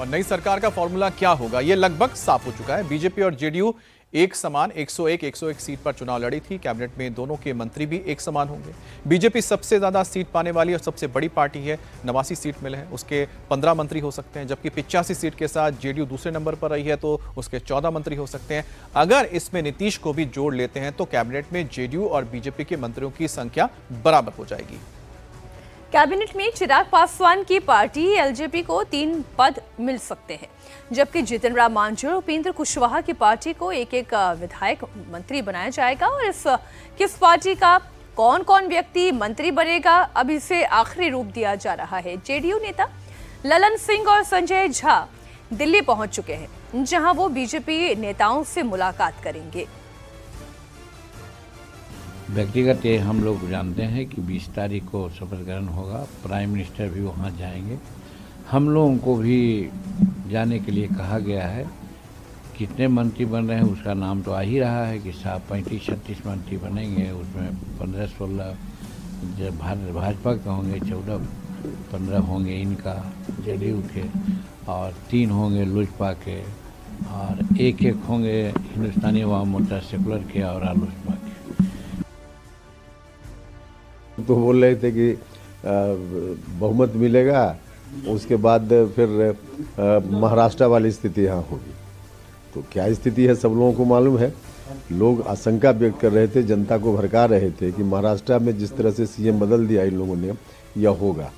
और नई सरकार का फॉर्मूला क्या होगा, यह लगभग साफ हो चुका है। बीजेपी और जेडीयू एक समान 101 सीट पर चुनाव लड़ी थी। कैबिनेट में दोनों के मंत्री भी एक समान होंगे। बीजेपी सबसे ज्यादा सीट पाने वाली और सबसे बड़ी पार्टी है, 89 सीट मिले हैं, उसके 15 मंत्री हो सकते हैं, जबकि 85 सीट के साथ जेडीयू दूसरे नंबर पर रही है तो उसके 14 मंत्री हो सकते हैं। अगर इसमें नीतीश को भी जोड़ लेते हैं तो कैबिनेट में जेडीयू और बीजेपी के मंत्रियों की संख्या बराबर हो जाएगी। कैबिनेट में चिराग पासवान की पार्टी एलजेपी को 3 पद मिल सकते हैं, जबकि जितिन राम मांझी और उपेंद्र कुशवाहा की पार्टी को एक विधायक मंत्री बनाया जाएगा। और इस किस पार्टी का कौन कौन व्यक्ति मंत्री बनेगा, अब इसे आखिरी रूप दिया जा रहा है। जेडीयू नेता ललन सिंह और संजय झा दिल्ली पहुंच चुके हैं, जहां वो बीजेपी नेताओं से मुलाकात करेंगे। व्यक्तिगत ये हम लोग जानते हैं कि 20 तारीख को शपथ ग्रहण होगा, प्राइम मिनिस्टर भी वहाँ जाएंगे। हम लोगों को भी जाने के लिए कहा गया है। कितने मंत्री बन रहे हैं उसका नाम तो आ ही रहा है कि 35-36 मंत्री बनेंगे, उसमें 15-16 जब भाजपा के होंगे, 14-15 होंगे इनका जेडीयू के, और 3 होंगे लोजपा के, और एक होंगे हिंदुस्तानी अवाम मोर्चा सेकुलर के और रालोसपा के। तो बोल रहे थे कि बहुमत मिलेगा, उसके बाद फिर महाराष्ट्र वाली स्थिति यहाँ होगी। तो क्या स्थिति है सब लोगों को मालूम है। लोग आशंका व्यक्त कर रहे थे, जनता को भड़का रहे थे कि महाराष्ट्र में जिस तरह से सीएम बदल दिया इन लोगों ने यह होगा,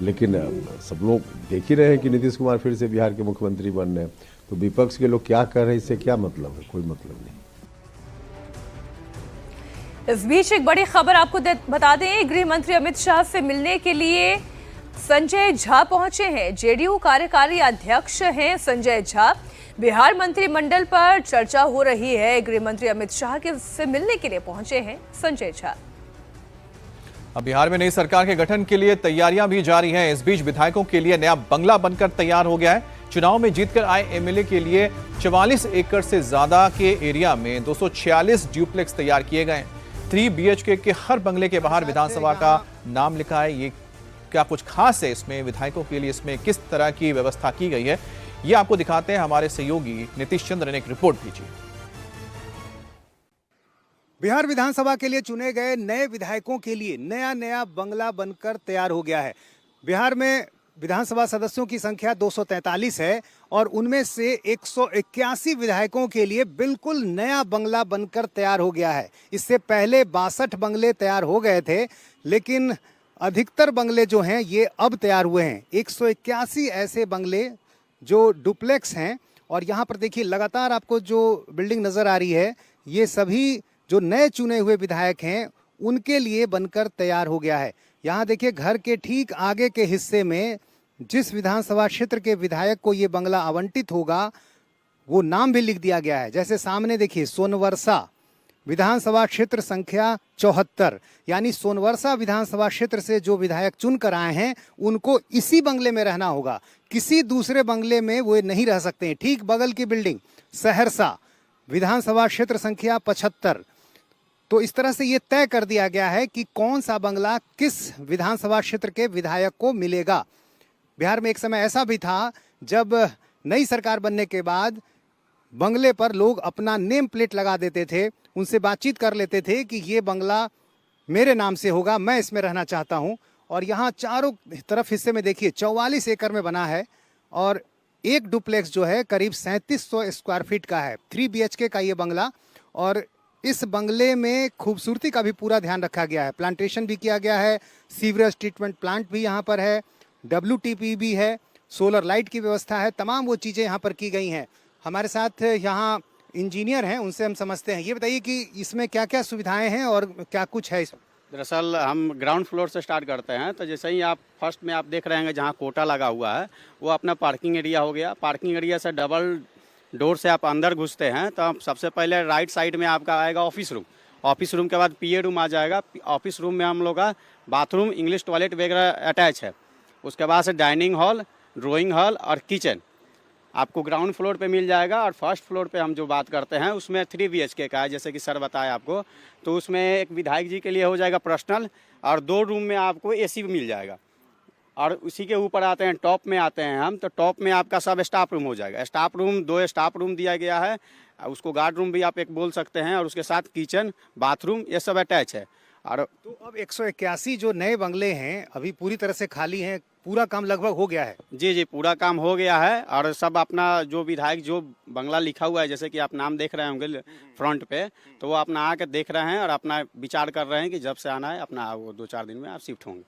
लेकिन सब लोग देख ही रहे हैं कि नीतीश कुमार फिर से बिहार के मुख्यमंत्री बन रहे हैं। तो विपक्ष के लोग क्या कर रहे हैं, इससे क्या मतलब है, कोई मतलब नहीं। इस बीच एक बड़ी खबर आपको बता दें, गृह मंत्री अमित शाह से मिलने के लिए संजय झा पहुंचे हैं। जेडीयू कार्यकारी अध्यक्ष हैं संजय झा। बिहार मंत्रिमंडल पर चर्चा हो रही है, गृह मंत्री अमित शाह के से मिलने के लिए पहुंचे हैं संजय झा। अब बिहार में नई सरकार के गठन के लिए तैयारियां भी जारी हैं। इस बीच विधायकों के लिए नया बंगला बनकर तैयार हो गया है। चुनाव में जीतकर आए एमएलए के लिए 44 एकड़ से ज्यादा के एरिया में 246 ड्यूप्लेक्स तैयार किए गए हैं। 3 BHK के हर बंगले के बाहर विधानसभा का नाम लिखा है। ये क्या कुछ खास है इसमें, विधायकों के लिए इसमें किस तरह की व्यवस्था की गई है, ये आपको दिखाते हैं हमारे सहयोगी नीतीश चंद्र ने एक रिपोर्ट भेजी। बिहार विधानसभा के लिए चुने गए नए विधायकों के लिए नया बंगला बनकर तैयार हो गया है। बिहार में विधानसभा सदस्यों की संख्या 243 है और उनमें से 181 विधायकों के लिए बिल्कुल नया बंगला बनकर तैयार हो गया है। इससे पहले 62 बंगले तैयार हो गए थे, लेकिन अधिकतर बंगले जो हैं ये अब तैयार हुए हैं। 181 ऐसे बंगले जो डुप्लेक्स हैं, और यहाँ पर देखिए लगातार आपको जो बिल्डिंग नज़र आ रही है, ये सभी जो नए चुने हुए विधायक हैं उनके लिए बनकर तैयार हो गया है। यहाँ देखिए घर के ठीक आगे के हिस्से में जिस विधानसभा क्षेत्र के विधायक को ये बंगला आवंटित होगा वो नाम भी लिख दिया गया है। जैसे सामने देखिए सोनवर्षा विधानसभा क्षेत्र संख्या 74, यानी सोनवर्षा विधानसभा क्षेत्र से जो विधायक चुन कर आए हैं उनको इसी बंगले में रहना होगा, किसी दूसरे बंगले में वो नहीं रह सकते हैं। ठीक बगल की बिल्डिंग सहरसा विधानसभा क्षेत्र संख्या 75। तो इस तरह से ये तय कर दिया गया है कि कौन सा बंगला किस विधानसभा क्षेत्र के विधायक को मिलेगा। बिहार में एक समय ऐसा भी था जब नई सरकार बनने के बाद बंगले पर लोग अपना नेम प्लेट लगा देते थे, उनसे बातचीत कर लेते थे कि ये बंगला मेरे नाम से होगा, मैं इसमें रहना चाहता हूँ। और यहाँ चारों तरफ हिस्से में देखिए 44 एकड़ में बना है और एक डुप्लेक्स जो है करीब 3700 स्क्वायर फीट का है। 3 BHK का ये बंगला, और इस बंगले में खूबसूरती का भी पूरा ध्यान रखा गया है। प्लांटेशन भी किया गया है, सीवरेज ट्रीटमेंट प्लांट भी यहाँ पर है, WTP भी है, सोलर लाइट की व्यवस्था है, तमाम वो चीज़ें यहाँ पर की गई हैं। हमारे साथ यहाँ इंजीनियर हैं, उनसे हम समझते हैं। ये बताइए कि इसमें क्या क्या सुविधाएं हैं और क्या कुछ है इसमें। दरअसल हम ग्राउंड फ्लोर से स्टार्ट करते हैं, तो जैसे ही आप फर्स्ट में आप देख रहे हैं जहाँ कोटा लगा हुआ है वो अपना पार्किंग एरिया हो गया। पार्किंग एरिया से डबल डोर से आप अंदर घुसते हैं तो आप सबसे पहले राइट साइड में आपका आएगा ऑफिस रूम। ऑफिस रूम के बाद PA रूम आ जाएगा। ऑफिस रूम में हम लोग का बाथरूम, इंग्लिश टॉयलेट वगैरह अटैच है। उसके बाद से डाइनिंग हॉल, ड्राइंग हॉल और किचन आपको ग्राउंड फ्लोर पे मिल जाएगा। और फर्स्ट फ्लोर पे हम जो बात करते हैं उसमें 3 BHK का है, जैसे कि सर बताया आपको। तो उसमें एक विधायक जी के लिए हो जाएगा पर्सनल, और 2 रूम में आपको AC भी मिल जाएगा। और उसी के ऊपर आते हैं, टॉप में आते हैं हम, तो टॉप में आपका सब स्टाफ रूम हो जाएगा। स्टाफ रूम 2 स्टाफ रूम दिया गया है, उसको गार्ड रूम भी आप एक बोल सकते हैं, और उसके साथ किचन, बाथरूम, ये सब अटैच है। और तो अब 181 जो नए बंगले हैं अभी पूरी तरह से खाली हैं, पूरा काम लगभग हो गया है। जी, पूरा काम हो गया है। और सब अपना जो विधायक जो बंगला लिखा हुआ है, जैसे कि आप नाम देख रहे होंगे फ्रंट पे, तो वो अपना आके देख रहे हैं और अपना विचार कर रहे हैं कि जब से आना है अपना वो 2-4 दिन में आप शिफ्ट होंगे।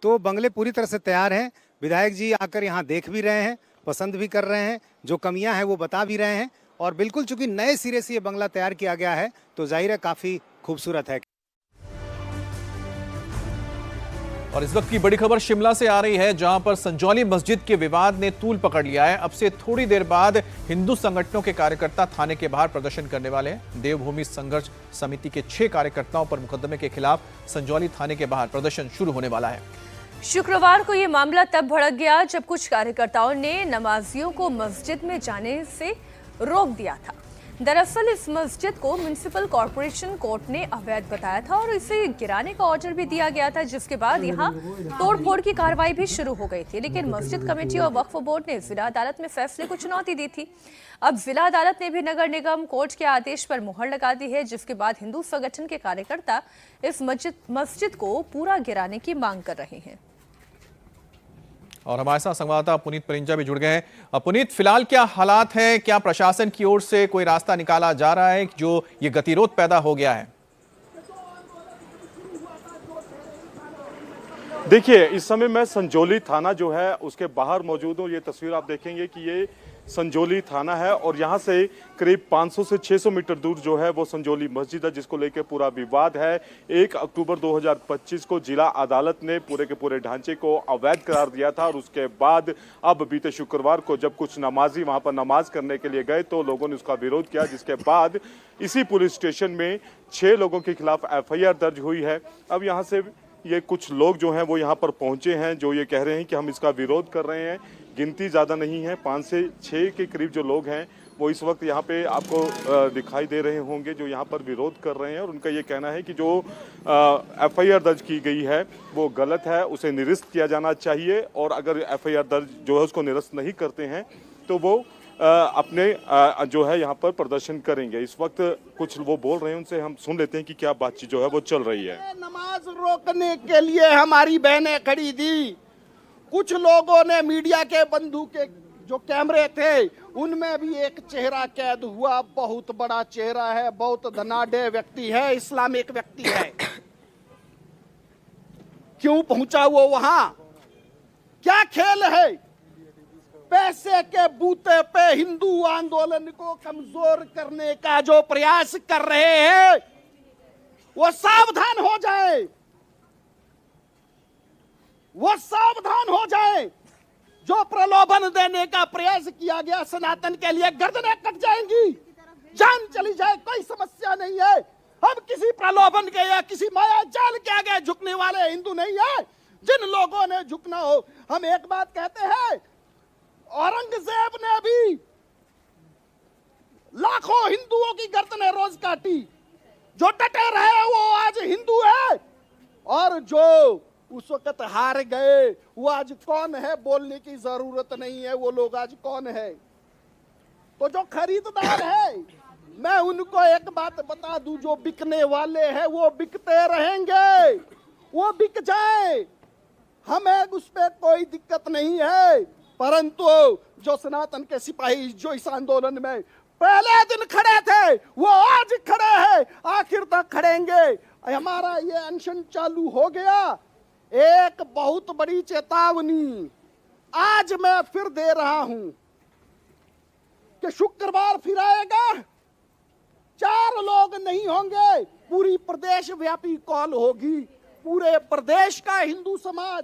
तो बंगले पूरी तरह से तैयार हैं। विधायक जी आकर यहाँ देख भी रहे हैं, पसंद भी कर रहे हैं, जो कमियां हैं वो बता भी रहे हैं। और बिल्कुल चूंकि नए सिरे से ये बंगला तैयार किया गया है तो जाहिर है काफी खूबसूरत है। और इस वक्त की बड़ी खबर शिमला से आ रही है, जहां पर संजौली मस्जिद के विवाद ने तूल पकड़ लिया है। अब से थोड़ी देर बाद हिंदू संगठनों के कार्यकर्ता थाने के बाहर प्रदर्शन करने वाले हैं। देवभूमि संघर्ष समिति के 6 कार्यकर्ताओं पर मुकदमे के खिलाफ संजौली थाने के बाहर प्रदर्शन शुरू होने वाला है। शुक्रवार को ये मामला तब भड़क गया जब कुछ कार्यकर्ताओं ने नमाजियों को मस्जिद में जाने से रोक दिया था। दरअसल इस मस्जिद को म्युनिसिपल कॉर्पोरेशन कोर्ट ने अवैध बताया था और इसे गिराने का ऑर्डर भी दिया गया था, जिसके बाद यहां तोड़फोड़ की कार्रवाई भी शुरू हो गई थी। लेकिन मस्जिद कमेटी और वक्फ बोर्ड ने जिला अदालत में फैसले को चुनौती दी थी। अब जिला अदालत ने भी नगर निगम कोर्ट के आदेश पर मुहर लगा दी है, जिसके बाद हिंदू संगठन के कार्यकर्ता इस मस्जिद को पूरा गिराने की मांग कर रहे हैं। और हमारे साथ संवाददाता पुनीत परिंजा भी जुड़ गए हैं। पुनीत, फिलहाल क्या हालात हैं? क्या प्रशासन की ओर से कोई रास्ता निकाला जा रहा है जो ये गतिरोध पैदा हो गया है? देखिए, इस समय मैं संजौली थाना जो है उसके बाहर मौजूद हूँ। ये तस्वीर आप देखेंगे कि ये संजौली थाना है और यहाँ से करीब 500 से 600 मीटर दूर जो है वो संजौली मस्जिद है, जिसको लेकर पूरा विवाद है। 1 अक्टूबर 2025 को जिला अदालत ने पूरे के पूरे ढांचे को अवैध करार दिया था और उसके बाद अब बीते शुक्रवार को जब कुछ नमाजी वहाँ पर नमाज करने के लिए गए तो लोगों ने उसका विरोध किया, जिसके बाद इसी पुलिस स्टेशन में 6 लोगों के खिलाफ FIR दर्ज हुई है। अब यहाँ से ये कुछ लोग जो हैं वो यहाँ पर पहुंचे हैं, जो ये कह रहे हैं कि हम इसका विरोध कर रहे हैं। गिनती ज़्यादा नहीं है, 5 से 6 के करीब जो लोग हैं वो इस वक्त यहाँ पे आपको दिखाई दे रहे होंगे, जो यहाँ पर विरोध कर रहे हैं। और उनका ये कहना है कि जो FIR दर्ज की गई है वो गलत है, उसे निरस्त किया जाना चाहिए। और अगर FIR दर्ज जो है उसको निरस्त नहीं करते हैं तो वो अपने जो है यहाँ पर प्रदर्शन करेंगे। इस वक्त कुछ वो बोल रहे हैं, उनसे हम सुन लेते हैं कि क्या बातचीत जो है वो चल रही है। नमाज रोकने के लिए हमारी बहनें खड़ी थी। कुछ लोगों ने मीडिया के बंधु के जो कैमरे थे उनमें भी एक चेहरा कैद हुआ। बहुत बड़ा चेहरा है, बहुत धनाढ्य व्यक्ति है, इस्लामिक व्यक्ति है। क्यों पहुंचा वो वहां? क्या खेल है? पैसे के बूते पे हिंदू आंदोलन को कमजोर करने का जो प्रयास कर रहे हैं वो सावधान हो जाए, वो सावधान हो जाए। जो प्रलोभन देने का प्रयास किया गया सनातन के लिए, गर्दनें कट जाएंगी, जान चली जाए, कोई समस्या नहीं है। हम किसी प्रलोभन के या किसी माया जाल के आगे झुकने वाले हिंदू नहीं है। जिन लोगों ने झुकना हो, हम एक बात कहते हैं, औरंगजेब ने भी लाखों हिंदुओं की गर्दनें रोज काटी। जो डटे रहे वो आज हिंदू है, और जो उस वक्त हार गए वो आज कौन है बोलने की जरूरत नहीं है। वो लोग आज कौन है? तो जो खरीददार है, मैं उनको एक बात बता दूं, जो बिकने वाले हैं वो बिकते रहेंगे, वो बिक जाए, हमें उस पर कोई दिक्कत नहीं है। परंतु जो सनातन के सिपाही जो इस आंदोलन में पहले दिन खड़े थे वो आज खड़े हैं, आखिर तक खड़ेंगे। हमारा ये अनशन चालू हो गया। एक बहुत बड़ी चेतावनी आज मैं फिर दे रहा हूं कि शुक्रवार फिर आएगा, 4 लोग नहीं होंगे, पूरी प्रदेश व्यापी कॉल होगी। पूरे प्रदेश का हिंदू समाज